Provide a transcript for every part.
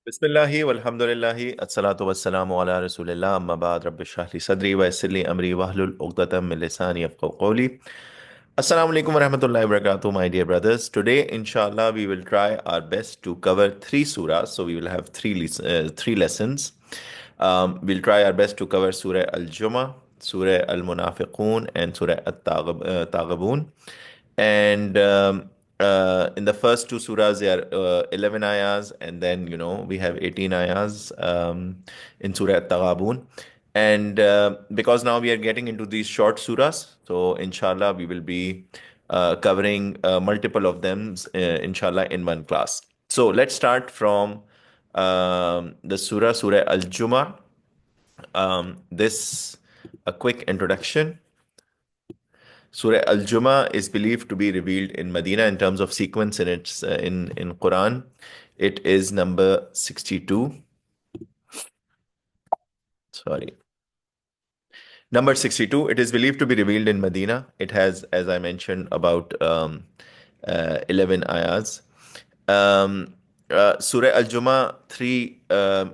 बिस्मिल्लाहि वल्हम्दुलिल्लाहि अस्सलातु वस्सलामु अला रसूलिल्लाह अम्मा बाद रब्बि इश्रह ली सदरी व यस्सिर ली अमरी वहलुल उक़दतम मिन लिसानी यफ़क़हू क़ौली Assalamu alaikum wa rahmatullahi wa barakatuh, my dear brothers. Today, inshallah, we will try our best to cover three surahs. So we will have three lessons. We'll try our best to cover Surah Al-Jumu'ah, Surah Al-Munafiqun, and Surah At-Taghabun. And in the first two surahs, there are 11 ayahs, and then, we have 18 ayahs in Surah At-Taghabun. And because now we are getting into these short surahs, so inshallah we will be covering multiple of them, inshallah, in one class. So let's start from the Surah Al-Jumu'ah. This a quick introduction. Surah Al-Jumu'ah is believed to be revealed in Medina in terms of sequence in its in Quran. It is number 62. Sorry. Number 62, it is believed to be revealed in Medina. It has, as I mentioned, about 11 ayahs. Surah Al-Jumu'ah,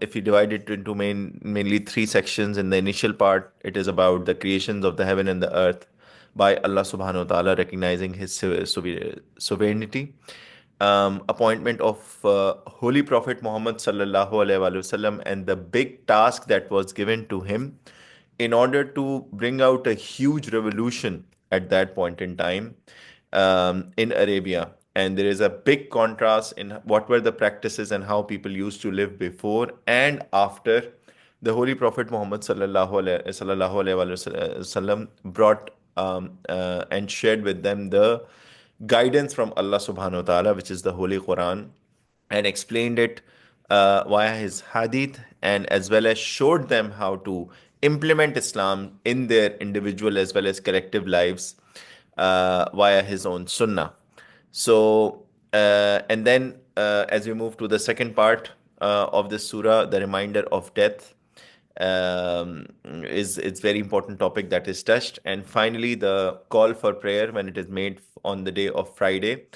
if you divide it into mainly three sections. In the initial part, it is about the creations of the heaven and the earth by Allah subhanahu wa ta'ala, recognizing His sovereignty. Appointment of Holy Prophet Muhammad sallallahu alaihi wasallam, and the big task that was given to him in order to bring out a huge revolution at that point in time in Arabia. And there is a big contrast in what were the practices and how people used to live before and after the Holy Prophet Muhammad sallallahu alaihi wasallam brought and shared with them the guidance from Allah subhanahu wa ta'ala, which is the Holy Quran, and explained it via his hadith, and as well as showed them how to implement Islam in their individual as well as collective lives via his own sunnah. So, and then as we move to the second part of this surah, the reminder of death is it's very important topic that is touched. And finally, the call for prayer when it is made on the day of Friday,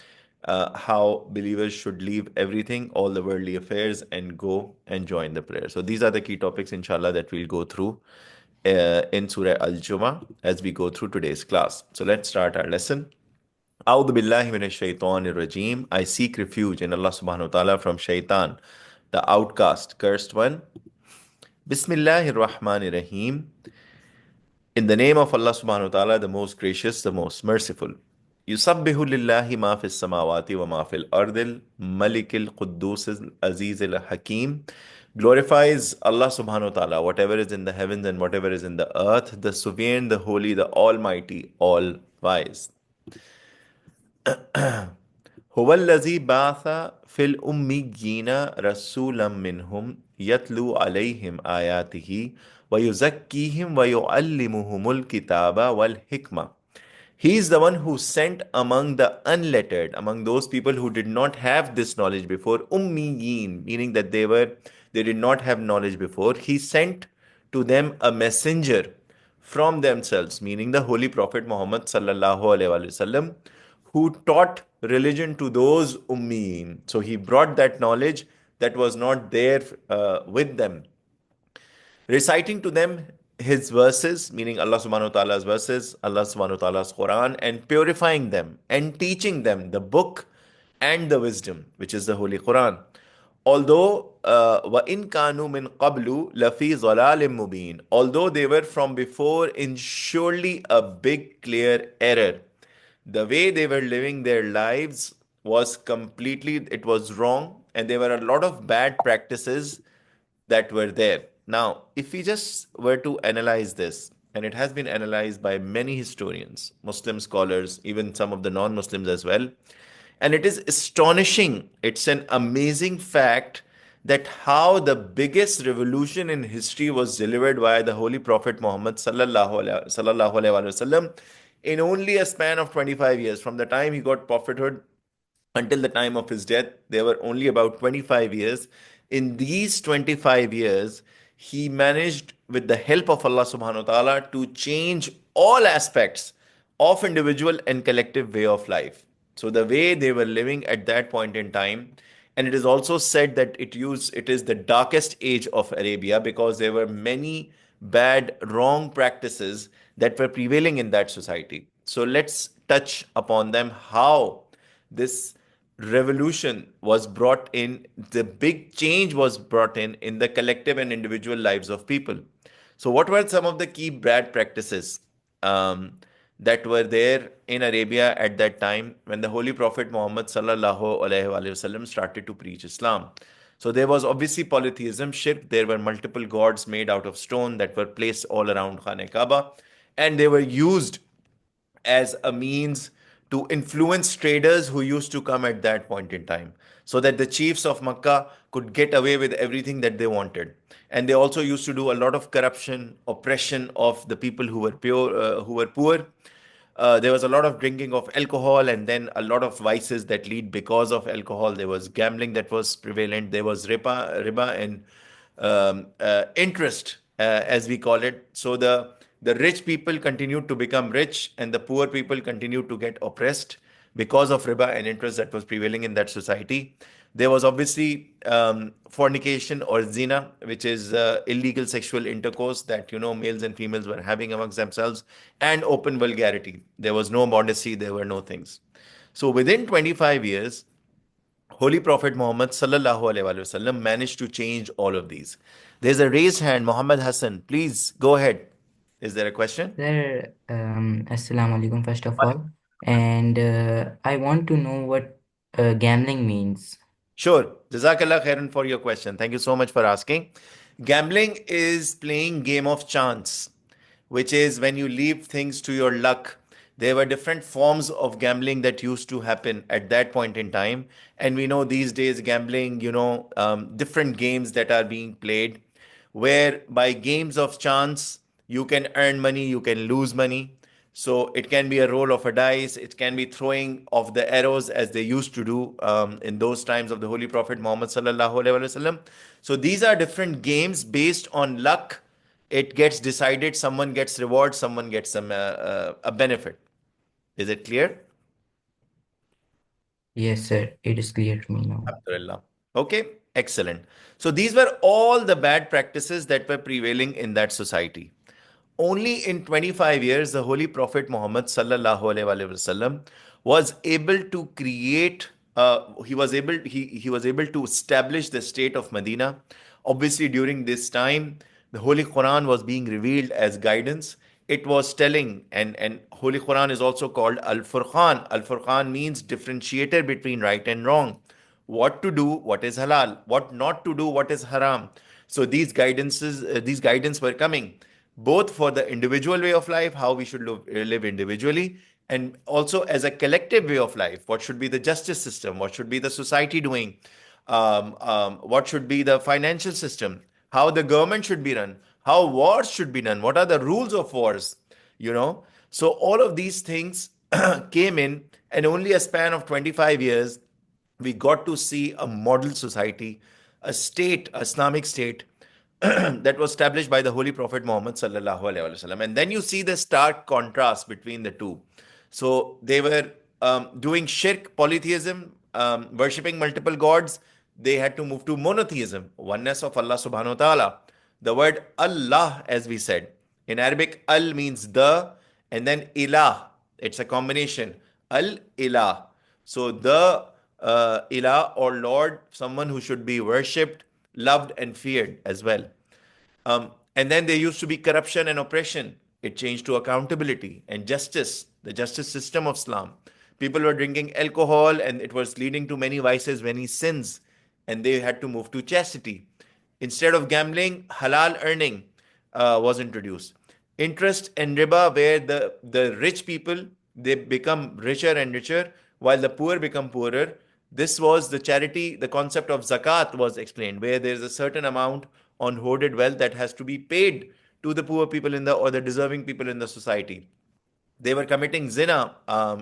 how believers should leave everything, all the worldly affairs, and go and join the prayer. So these are the key topics, inshallah, that we'll go through in Surah Al-Jumu'ah as we go through today's class. So let's start our lesson. A'udhu billahi minash shaitanir rajim. I seek refuge in Allah subhanahu wa ta'ala from shaitan, the outcast, cursed one. Bismillahir Rahmanir Rahim. In the name of Allah subhanahu wa ta'ala, the most gracious, the most merciful. Yusabbihu lillahi ma fis samawati wa ma fil ardil malikil quddus aziz al hakim. Glorifies Allah subhanahu wa ta'ala, whatever is in the heavens and whatever is in the earth, the sovereign, the holy, the almighty, all wise. هو الذي بعث في الأميين رسولا منهم يتلو عليهم آياته ويزكيهم ويعلمهم الكتاب والحكمة. He is the one who sent among the unlettered, among those people who did not have this knowledge before, ummiyin, meaning that they did not have knowledge before. He sent to them a messenger from themselves, meaning the Holy Prophet Muhammad sallallahu alaihi wasallam, who taught religion to those ummiyin. So he brought that knowledge that was not there with them, reciting to them his verses, meaning Allah subhanahu wa ta'ala's verses, Allah subhanahu wa ta'ala's Quran, and purifying them and teaching them the book and the wisdom, which is the Holy Quran. Although وَإِن كَانُوا مِن قَبْلُ لَفِي ضَلَالٍ مُبِينٍ, although they were from before in surely a big clear error. The way they were living their lives was completely, it was wrong, and there were a lot of bad practices that were there. Now, if we just were to analyze this, and it has been analyzed by many historians, Muslim scholars, even some of the non-Muslims as well, and it is astonishing, it's an amazing fact that how the biggest revolution in history was delivered by the Holy Prophet Muhammad sallallahu alaihi wasallam in only a span of 25 years. From the time he got prophethood until the time of his death, there were only about 25 years. In these 25 years, he managed, with the help of Allah subhanahu wa ta'ala, to change all aspects of individual and collective way of life. So the way they were living at that point in time, And it is also said that it is the darkest age of Arabia because there were many bad, wrong practices that were prevailing in that society. So let's touch upon them, how this revolution was brought in, the big change was brought in the collective and individual lives of people. So, what were some of the key bad practices that were there in Arabia at that time when the Holy Prophet Muhammad sallallahu alaihi wasallam started to preach Islam? So, there was obviously polytheism, shirk. There were multiple gods made out of stone that were placed all around Khane Kaaba, and they were used as a means to influence traders who used to come at that point in time, so that the chiefs of Makkah could get away with everything that they wanted. And they also used to do a lot of corruption, oppression of the people who were poor. There was a lot of drinking of alcohol, and then a lot of vices that lead because of alcohol. There was gambling that was prevalent. There was riba and interest, as we call it. So the rich people continued to become rich, and the poor people continued to get oppressed because of riba and interest that was prevailing in that society. There was obviously fornication or zina, which is illegal sexual intercourse that males and females were having amongst themselves, and open vulgarity. There was no modesty, there were no things. So within 25 years, Holy Prophet Muhammad sallallahu alaihi wasallam managed to change all of these. There's a raised hand, Muhammad Hassan. Please go ahead. Is there a question? Sir, Assalamu alaikum first of all, and I want to know what gambling means. Sure. Jazakallah khairan for your question. Thank you so much for asking. Gambling is playing game of chance, which is when you leave things to your luck. There were different forms of gambling that used to happen at that point in time. And we know these days gambling, different games that are being played, where by games of chance, you can earn money, you can lose money. So it can be a roll of a dice, it can be throwing of the arrows as they used to do in those times of the Holy Prophet Muhammad sallallahu alaihi wasallam. So these are different games based on luck. It gets decided. Someone gets reward, someone gets a benefit. Is it clear? Yes, sir, it is clear to me now. Alhamdulillah. Okay, excellent. So these were all the bad practices that were prevailing in that society. Only in 25 years, the Holy Prophet Muhammad sallallahu alaihi wasallam was able to create. He was able to establish the state of Medina. Obviously, during this time, the Holy Quran was being revealed as guidance. It was telling, and Holy Quran is also called Al Furqan. Al Furqan means differentiator between right and wrong, what to do, what is halal, what not to do, what is haram. So these guidance were coming both for the individual way of life, how we should live individually, and also as a collective way of life. What should be the justice system? What should be the society doing? What should be the financial system? How the government should be run? How wars should be done? What are the rules of wars? You know, so all of these things came in, and only a span of 25 years, we got to see a model society, a state, Islamic state that was established by the Holy Prophet Muhammad sallallahu alaihi wasallam. And then you see the stark contrast between the two. So they were doing shirk, polytheism, worshipping multiple gods. They had to move to monotheism, oneness of Allah subhanahu wa ta'ala. The word Allah, as we said, in Arabic, al means the, and then ilah. It's a combination. Al ilah. So the ilah or Lord, someone who should be worshipped, loved, and feared as well. And then there used to be corruption and oppression. It changed to accountability and justice, the justice system of Islam. People were drinking alcohol, and it was leading to many vices, many sins, and they had to move to chastity. Instead of gambling, halal earning was introduced. Interest and riba, where the rich people, they become richer and richer, while the poor become poorer. This was the charity, the concept of zakat was explained, where there is a certain amount on hoarded wealth that has to be paid to the poor people in the or the deserving people in the society. They were committing zina,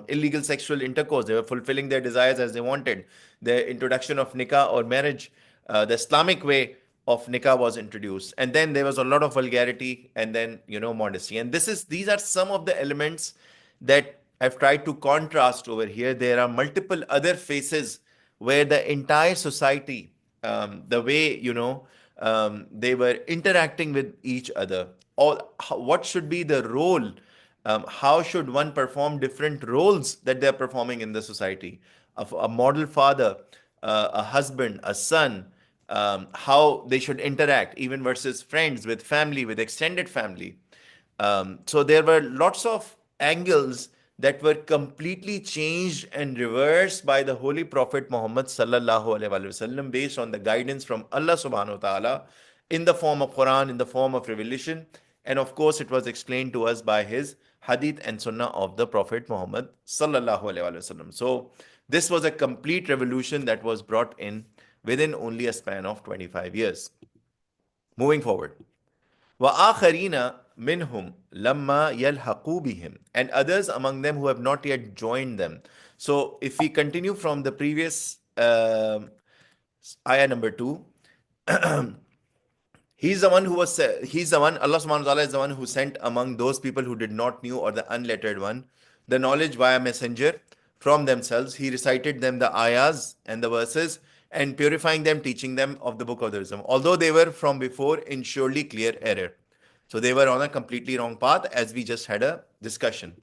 illegal sexual intercourse. They were fulfilling their desires as they wanted. The introduction of nikah or marriage, the Islamic way of nikah was introduced, and then there was a lot of vulgarity, and then modesty. And these are some of the elements that I've tried to contrast over here. There are multiple other faces where the entire society, the way, they were interacting with each other, or what should be the role, how should one perform different roles that they're performing in the society, of a model father, a husband, a son, how they should interact, even versus friends, with family, with extended family. So there were lots of angles that were completely changed and reversed by the Holy Prophet Muhammad sallallahu alaihi wasallam, based on the guidance from Allah subhanahu wa ta'ala, in the form of Quran, in the form of revelation, and of course it was explained to us by his hadith and sunnah of the Prophet Muhammad sallallahu alaihi wasallam. So this was a complete revolution that was brought in within only a span of 25 years. Moving forward. وَآخَرِينَ مِنْهُمْ لَمَّا يَلْحَقُوا بِهِمْ, and others among them who have not yet joined them. So if we continue from the previous ayah number 2, he's the one, Allah subhanahu wa ta'ala is the one who sent among those people who did not know, or the unlettered one, the knowledge via messenger from themselves. He recited them the ayahs and the verses, and purifying them, teaching them of the book of the wisdom, although they were from before in surely clear error. So they were on a completely wrong path, as we just had a discussion.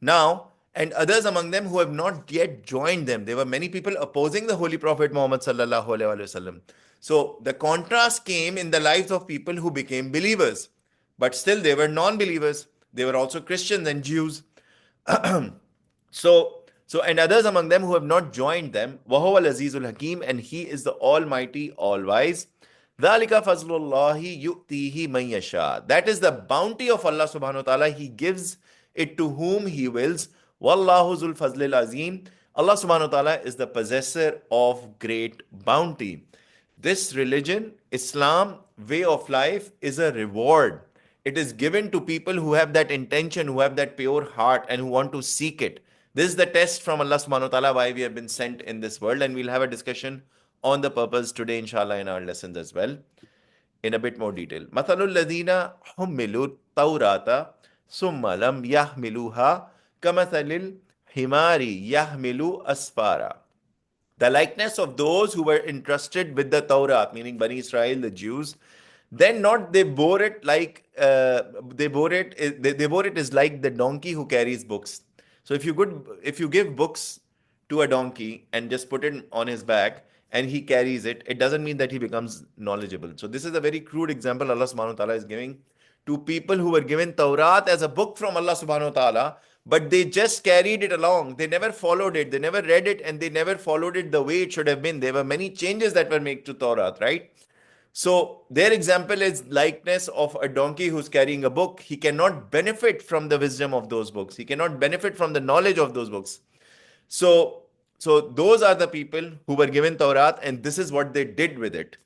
Now, and others among them who have not yet joined them. There were many people opposing the Holy Prophet Muhammad sallallahu alaihi wasallam. So the contrast came in the lives of people who became believers, but still they were non-believers. They were also Christians and Jews. So and others among them who have not joined them. وَهُوَ الْعَزِيزُ الْحَكِيمُ, and he is the Almighty, All-Wise. ذَلِكَ فَضْلُ اللَّهِ يُؤْتِيهِ مَن يَشَاءُ. That is the bounty of Allah subhanahu wa ta'ala. He gives it to whom He wills. وَاللَّهُ ذُو الْفَضْلِ الْعَظِيمِ. Allah subhanahu wa ta'ala is the possessor of great bounty. This religion, Islam, way of life, is a reward. It is given to people who have that intention, who have that pure heart, and who want to seek it. This is the test from Allah subhanahu wa ta'ala why we have been sent in this world, and we'll have a discussion on the purpose today, inshallah, in our lessons as well, in a bit more detail. مَثَلُ الَّذِينَ حُمِّلُوا التَّوْرَاةَ ثُمَّ لَمْ يَحْمِلُوهَا كَمَثَلِ الْحِمَارِ يَحْمِلُ أَسْفَارًا. The likeness of those who were entrusted with the Torah, meaning Bani Israel, the Jews, then not they bore it like they bore it is like the donkey who carries books. So if you give books to a donkey and just put it on his back and he carries it, it doesn't mean that he becomes knowledgeable. So this is a very crude example Allah subhanahu wa ta'ala is giving to people who were given Tawrat as a book from Allah subhanahu wa ta'ala, but they just carried it along. They never followed it, they never read it, and they never followed it the way it should have been. There were many changes that were made to Tawrat, right? So their example is likeness of a donkey who's carrying a book. He cannot benefit from the wisdom of those books. He cannot benefit from the knowledge of those books. So those are the people who were given Tawrat, and this is what they did with it.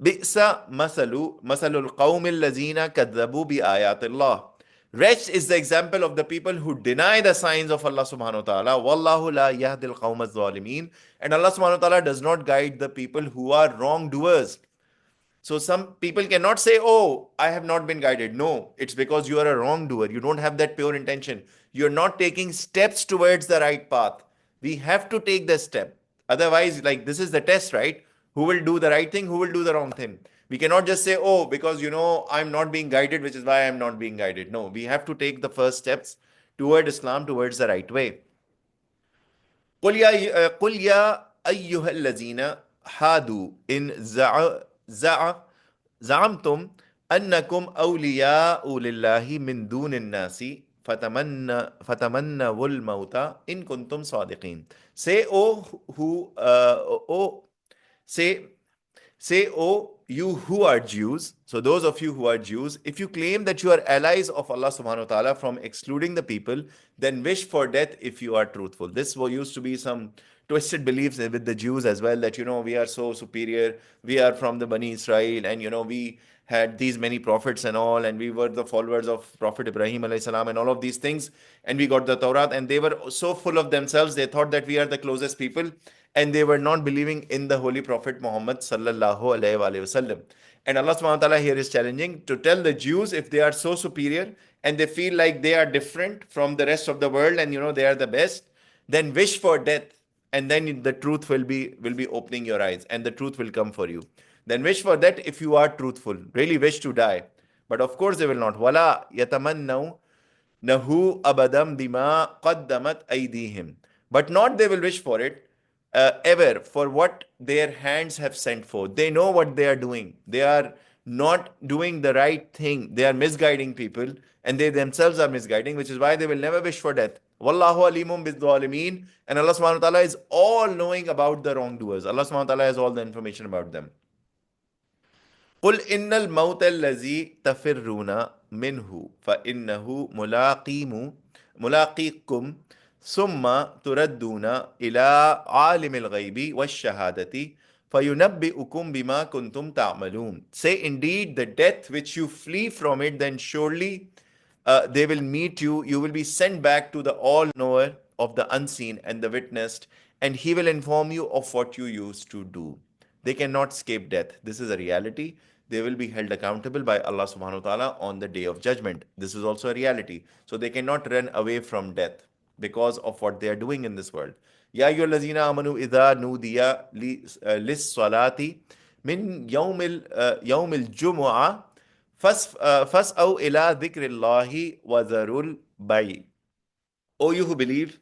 بِئْسَ مَثَلُ الْقَوْمِ الَّذِينَ كَذَّبُوا بِآيَاتِ اللَّهِ. Wretched is the example of the people who deny the signs of Allah subhanahu wa ta'ala. وَاللَّهُ لَا يَهْدِ الْقَوْمَ الظَّالِمِينَ. And Allah subhanahu wa ta'ala does not guide the people who are wrongdoers. So some people cannot say, oh, I have not been guided. No, it's because you are a wrongdoer. You don't have that pure intention. You're not taking steps towards the right path. We have to take the step. Otherwise, like, this is the test, right? Who will do the right thing? Who will do the wrong thing? We cannot just say, oh, because, I'm not being guided, which is why I'm not being guided. No, we have to take the first steps toward Islam, towards the right way. قُلْ يَا أَيُّهَا الَّذِينَ هَادُوا إِنْ زعمتم أنكم أولياء لله من دون الناس فتمنوا الموت إن كنتم صادقين. Say, you who are Jews, so those of you who are Jews, if you claim that you are allies of Allah subhanahu wa ta'ala from excluding the people, then wish for death if you are truthful. This used to be some twisted beliefs with the Jews as well, that, we are so superior, we are from the Bani Israel, and, we had these many prophets and all, and we were the followers of Prophet Ibrahim alayhi salam and all of these things, and we got the Torah, and they were so full of themselves, they thought that we are the closest people, and they were not believing in the Holy Prophet Muhammad sallallahu alaihi wasallam. And Allah subhanahu wa ta'ala here is challenging to tell the Jews, if they are so superior and they feel like they are different from the rest of the world, and they are the best, then wish for death and then the truth will be opening your eyes, and the truth will come for you. Then wish for that if you are truthful. Really wish to die. But of course they will not. Wala yatamannaw nahu abadam bima qaddamat aydihim. But not they will wish for it ever for what their hands have sent forth. They know what they are doing. They are not doing the right thing. They are misguiding people, and they themselves are misguiding, which is why they will never wish for death. Wallahu alimum bizzalimin. And Allah subhanahu wa ta'ala is all knowing about the wrongdoers. Allah subhanahu wa ta'ala has all the information about them. قل إن الموت الذي تفرون منه فإنه ملاقيكم ثم تردون إلى عالم الغيب والشهادة فينبئكم بما كنتم تعملون. Say indeed the death which you flee from it, then surely they will meet you. You will be sent back to the all-knower of the unseen and the witnessed, and he will inform you of what you used to do. They cannot escape death. This is a reality. They will be held accountable by Allah subhanahu wa ta'ala on the day of judgment. This is also a reality. So they cannot run away from death because of what they are doing in this world. Ya ayyuhallazina amanu idha nudiya lis-salati min yawmil jumu'ah fas'aw ila dhikrillahi wa dharul bay'. O you who believe,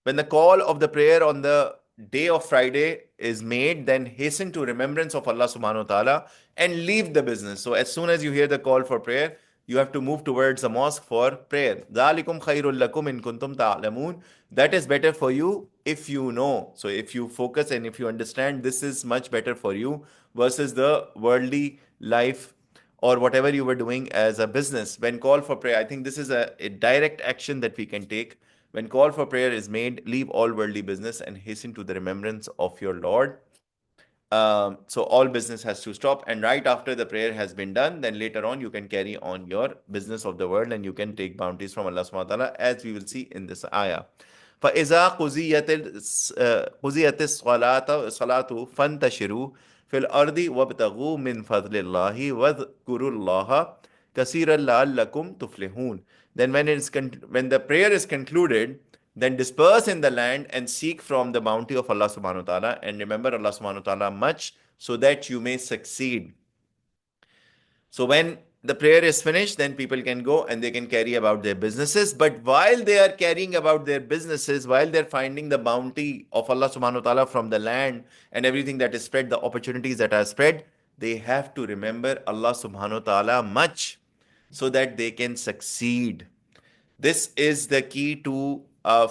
when the call of the prayer on the day of Friday is made, then hasten to remembrance of Allah subhanahu wa ta'ala and leave the business. So as soon as you hear the call for prayer, you have to move towards the mosque for prayer. ذَلِكُمْ خَيْرٌ لَكُمْ إِن كُنْتُمْ تَعْلَمُونَ. That is better for you if you know. So if you focus and if you understand, this is much better for you versus the worldly life or whatever you were doing as a business. When call for prayer, I think this is a direct action that we can take. When call for prayer is made, leave all worldly business and hasten to the remembrance of your Lord. So all business has to stop. And right after the prayer has been done, then later on you can carry on your business of the world and you can take bounties from Allah subhanahu wa ta'ala, as we will see in this ayah. فَإِذَا قُضِيَتِ الصَّلَاةُ فَانْتَشِرُوا فِي الْأَرْضِ وَابْتَغُوا مِنْ فَضْلِ اللَّهِ وَاذْكُرُوا اللَّهَ كَثِيرًا لَعَلَّكُمْ تُفْلِحُونَ. Then when the prayer is concluded, then disperse in the land and seek from the bounty of Allah subhanahu wa ta'ala, and remember Allah subhanahu wa ta'ala much so that you may succeed. So when the prayer is finished, then people can go and they can carry about their businesses. But while they are carrying about their businesses, while they're finding the bounty of Allah subhanahu wa ta'ala from the land and everything that is spread, the opportunities that are spread, they have to remember Allah subhanahu wa ta'ala much so that they can succeed. This is the key to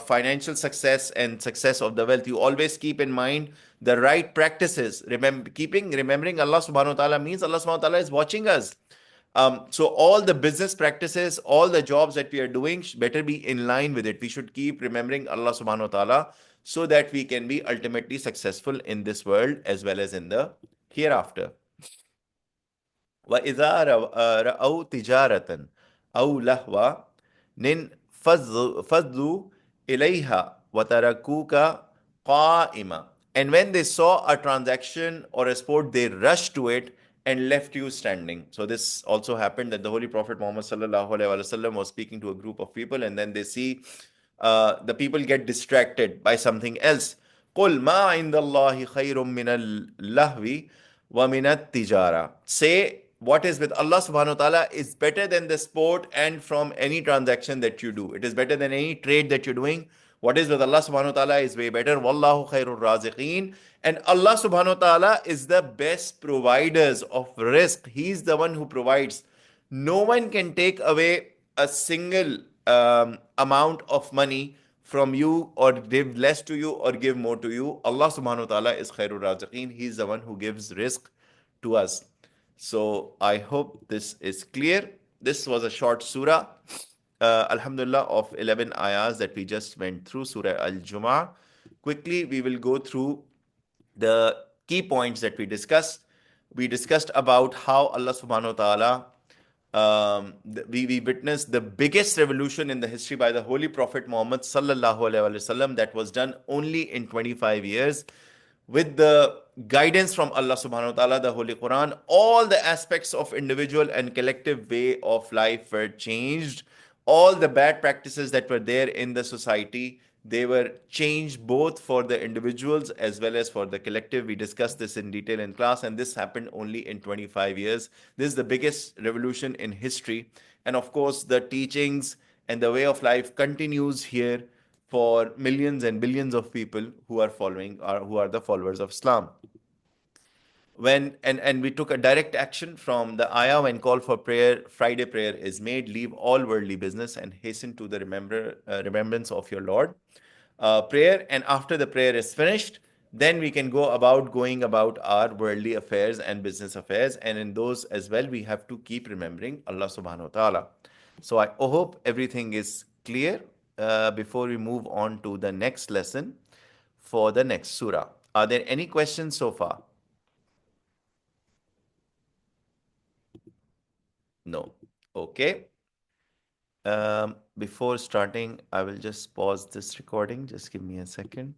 financial success and success of the wealth. You always keep in mind the right practices. Remembering Allah subhanahu wa ta'ala means Allah subhanahu wa ta'ala is watching us. So all the business practices, all the jobs that we are doing better be in line with it. We should keep remembering Allah subhanahu wa ta'ala so that we can be ultimately successful in this world as well as in the hereafter. وَإِذَا رَأَوْا تِجَارَةً أَوْ لَهْوًا فَضُّوا إِلَيْهَا وَتَرَكُوكَ قَائِمًا. And when they saw a transaction or a sport, they rushed to it and left you standing. So this also happened that the Holy Prophet Muhammad sallallahu alaihi wasallam was speaking to a group of people, and then they see the people get distracted by something else. قُلْ مَا عِنْدَ اللَّهِ خَيْرٌ مِنَ اللَّهْوِ وَمِنَ التِّجَارَةِ. Say, what is with Allah subhanahu wa ta'ala is better than the sport and from any transaction that you do. It is better than any trade that you're doing. What is with Allah subhanahu wa ta'ala is way better. Wallahu khairur raziqeen. And Allah subhanahu wa ta'ala is the best providers of rizq. He's the one who provides. No one can take away a single amount of money from you or give less to you or give more to you. Allah subhanahu wa ta'ala is khairur raziqeen. He's the one who gives rizq to us. So I hope this is clear. This was a short surah, alhamdulillah, of 11 ayahs that we just went through, Surah Al-Jumu'ah. Quickly, we will go through the key points that we discussed. We discussed about how Allah subhanahu wa ta'ala, we witnessed the biggest revolution in the history by the Holy Prophet Muhammad sallallahu alaihi wasallam that was done only in 25 years. With the guidance from Allah subhanahu wa ta'ala, the Holy Quran, all the aspects of individual and collective way of life were changed. All the bad practices that were there in the society, They were changed both for the individuals as well as for the collective. We discussed this in detail in class, and this happened only in 25 years. This is the biggest revolution in history. And of course, the teachings and the way of life continues here for millions and billions of people who are following or who are the followers of Islam. And we took a direct action from the ayah when call for prayer, Friday prayer is made, leave all worldly business and hasten to the remembrance of your Lord. Prayer, and after the prayer is finished, then we can go about going about our worldly affairs and business affairs, and in those as well we have to keep remembering Allah subhanahu wa ta'ala. So I hope everything is clear before we move on to the next lesson for the next surah. Are there any questions so far? No. Okay. Before starting, I will just pause this recording. Just give me a second.